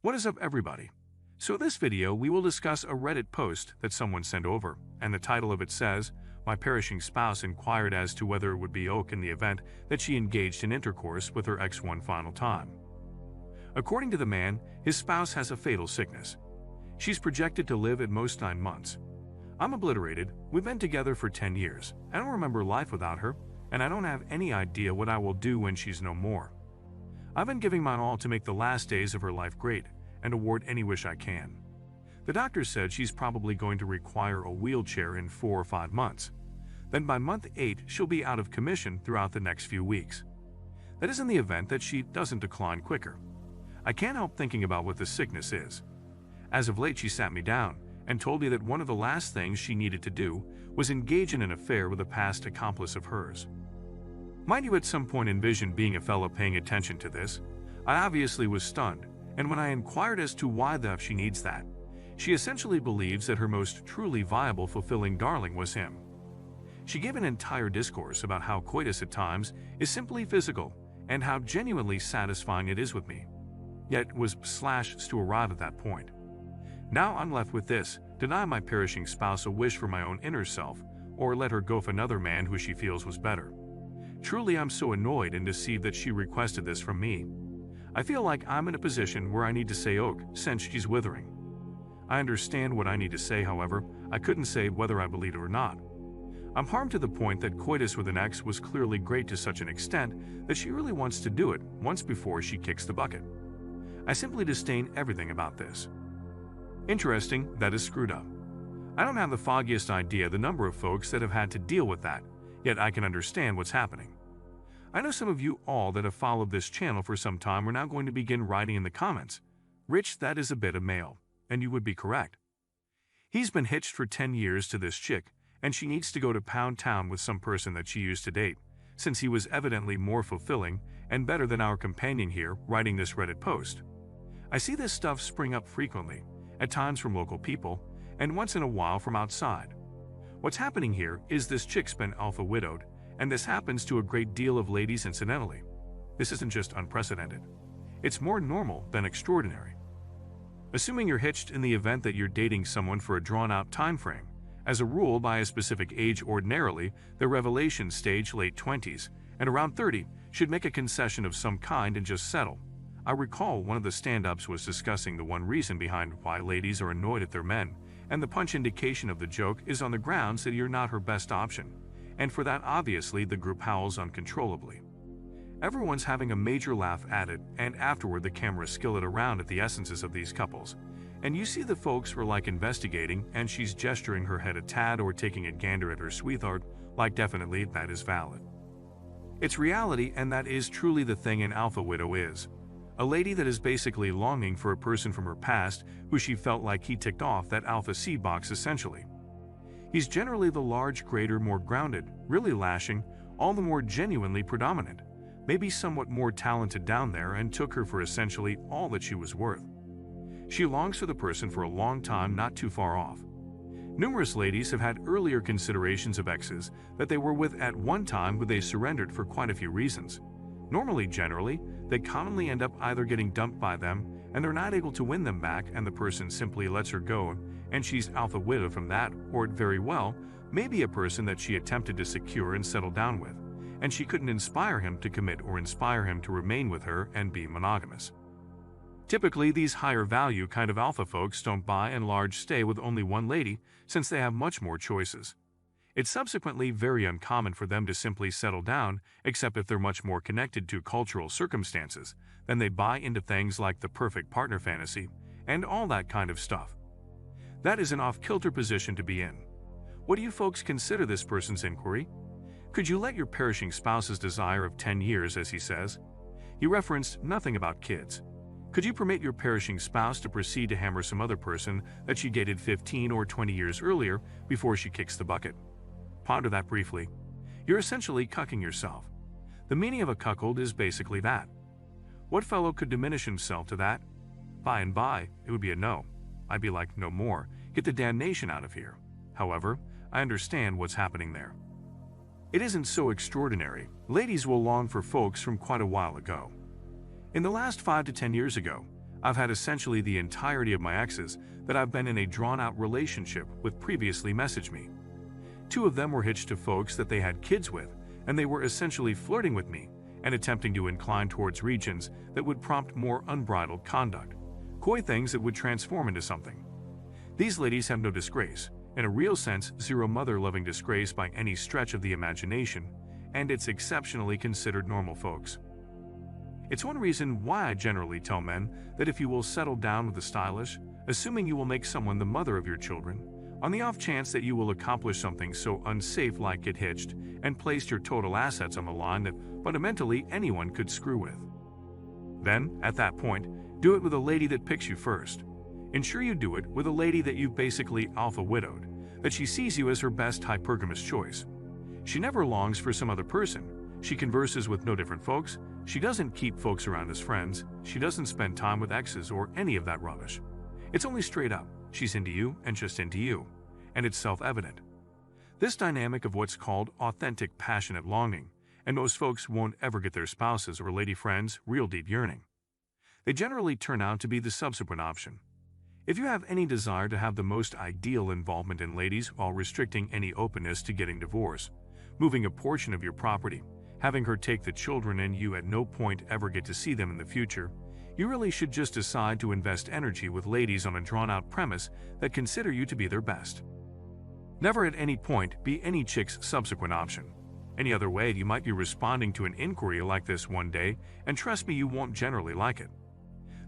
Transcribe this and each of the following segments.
What is up, everybody? So this video we will discuss a Reddit post that someone sent over, and the title of it says, "My perishing spouse inquired as to whether it would be okay in the event that she engaged in intercourse with her ex one final time." According to the man, his spouse has a fatal sickness. She's projected to live at most 9 months. "I'm obliterated. We've been together for 10 years. I don't remember life without her, and I don't have any idea what I will do when she's no more. I've been giving my all to make the last days of her life great and award any wish I can. The doctor said she's probably going to require a wheelchair in 4 or 5 months. Then by month 8, she'll be out of commission throughout the next few weeks. That is in the event that she doesn't decline quicker. I can't help thinking about what this sickness is. As of late, she sat me down and told me that one of the last things she needed to do was engage in an affair with a past accomplice of hers. Mind you, at some point envisioned being a fella paying attention to this. I obviously was stunned, and when I inquired as to why the f she needs that, she essentially believes that her most truly viable, fulfilling darling was him. She gave an entire discourse about how coitus at times is simply physical and how genuinely satisfying it is with me, yet was slashed to arrive at that point. Now I'm left with this: deny my perishing spouse a wish for my own inner self, or let her go for another man who she feels was better. Truly, I'm so annoyed and deceived that she requested this from me. I feel like I'm in a position where I need to say oak since she's withering. I understand what I need to say, however, I couldn't say whether I believe it or not. I'm harmed to the point that coitus with an ex was clearly great to such an extent that she really wants to do it once before she kicks the bucket. I simply disdain everything about this. Interesting, that is screwed up. I don't have the foggiest idea the number of folks that have had to deal with that, yet I can understand what's happening. I know some of you all that have followed this channel for some time are now going to begin writing in the comments, "Rich, that is a bit of male," and you would be correct. He's been hitched for 10 years to this chick, and she needs to go to Pound Town with some person that she used to date, since he was evidently more fulfilling and better than our companion here writing this Reddit post. I see this stuff spring up frequently, at times from local people, and once in a while from outside. What's happening here is this chick's been alpha widowed, and this happens to a great deal of ladies incidentally. This isn't just unprecedented. It's more normal than extraordinary. Assuming you're hitched in the event that you're dating someone for a drawn-out time frame, as a rule by a specific age, ordinarily the revelation stage, late 20s, and around 30, should make a concession of some kind and just settle. I recall one of the stand-ups was discussing the one reason behind why ladies are annoyed at their men, and the punch indication of the joke is on the grounds that you're not her best option, and for that obviously the group howls uncontrollably. Everyone's having a major laugh at it, and afterward the cameras skillet around at the essences of these couples, and you see the folks were like investigating, and she's gesturing her head a tad or taking a gander at her sweetheart, like definitely that is valid. It's reality, and that is truly the thing an alpha widow is. A lady that is basically longing for a person from her past who she felt like he ticked off that alpha C box essentially. He's generally the large, greater, more grounded, really lashing, all the more genuinely predominant, maybe somewhat more talented down there, and took her for essentially all that she was worth. She longs for the person for a long time not too far off. Numerous ladies have had earlier considerations of exes that they were with at one time, but they surrendered for quite a few reasons. Generally, they commonly end up either getting dumped by them and they're not able to win them back, and the person simply lets her go and she's alpha widowed from that, or it very well may be a person that she attempted to secure and settle down with, and she couldn't inspire him to commit or inspire him to remain with her and be monogamous. Typically, these higher value kind of alpha folks don't by and large stay with only one lady since they have much more choices. It's subsequently very uncommon for them to simply settle down, except if they're much more connected to cultural circumstances, then they buy into things like the perfect partner fantasy and all that kind of stuff. That is an off-kilter position to be in. What do you folks consider this person's inquiry? Could you let your perishing spouse's desire of 10 years, as he says? He referenced nothing about kids. Could you permit your perishing spouse to proceed to hammer some other person that she dated 15 or 20 years earlier before she kicks the bucket? Ponder that briefly. You're essentially cucking yourself. The meaning of a cuckold is basically that. What fellow could diminish himself to that? By and by, it would be a no. I'd be like, no more, get the damnation out of here. However, I understand what's happening there. It isn't so extraordinary. Ladies will long for folks from quite a while ago. In the last 5 to 10 years ago, I've had essentially the entirety of my exes that I've been in a drawn-out relationship with previously message me. 2 of them were hitched to folks that they had kids with, and they were essentially flirting with me and attempting to incline towards regions that would prompt more unbridled conduct, coy things that would transform into something. These ladies have no disgrace, in a real sense zero mother-loving disgrace by any stretch of the imagination, and it's exceptionally considered normal folks. It's one reason why I generally tell men that if you will settle down with the stylish, assuming you will make someone the mother of your children, on the off chance that you will accomplish something so unsafe like get hitched and placed your total assets on the line that fundamentally anyone could screw with. Then, at that point, do it with a lady that picks you first. Ensure you do it with a lady that you've basically alpha-widowed, that she sees you as her best hypergamous choice. She never longs for some other person. She converses with no different folks. She doesn't keep folks around as friends. She doesn't spend time with exes or any of that rubbish. It's only straight up. She's into you and just into you. And it's self-evident. This dynamic of what's called authentic passionate longing, and most folks won't ever get their spouses or lady friends' real deep yearning. They generally turn out to be the subsequent option. If you have any desire to have the most ideal involvement in ladies while restricting any openness to getting divorced, moving a portion of your property, having her take the children and you at no point ever get to see them in the future, you really should just decide to invest energy with ladies on a drawn-out premise that consider you to be their best. Never at any point be any chick's subsequent option. Any other way, you might be responding to an inquiry like this one day, and trust me, you won't generally like it.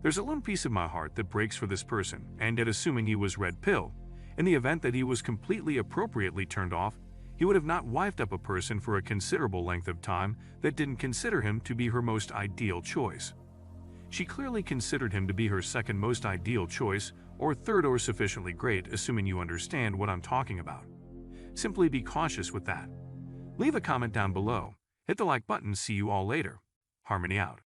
There's a little piece of my heart that breaks for this person, and at assuming he was red pill, in the event that he was completely appropriately turned off, he would have not wifed up a person for a considerable length of time that didn't consider him to be her most ideal choice. She clearly considered him to be her second most ideal choice, or third or sufficiently great, assuming you understand what I'm talking about. Simply be cautious with that. Leave a comment down below. Hit the like button. See you all later. Harmony out.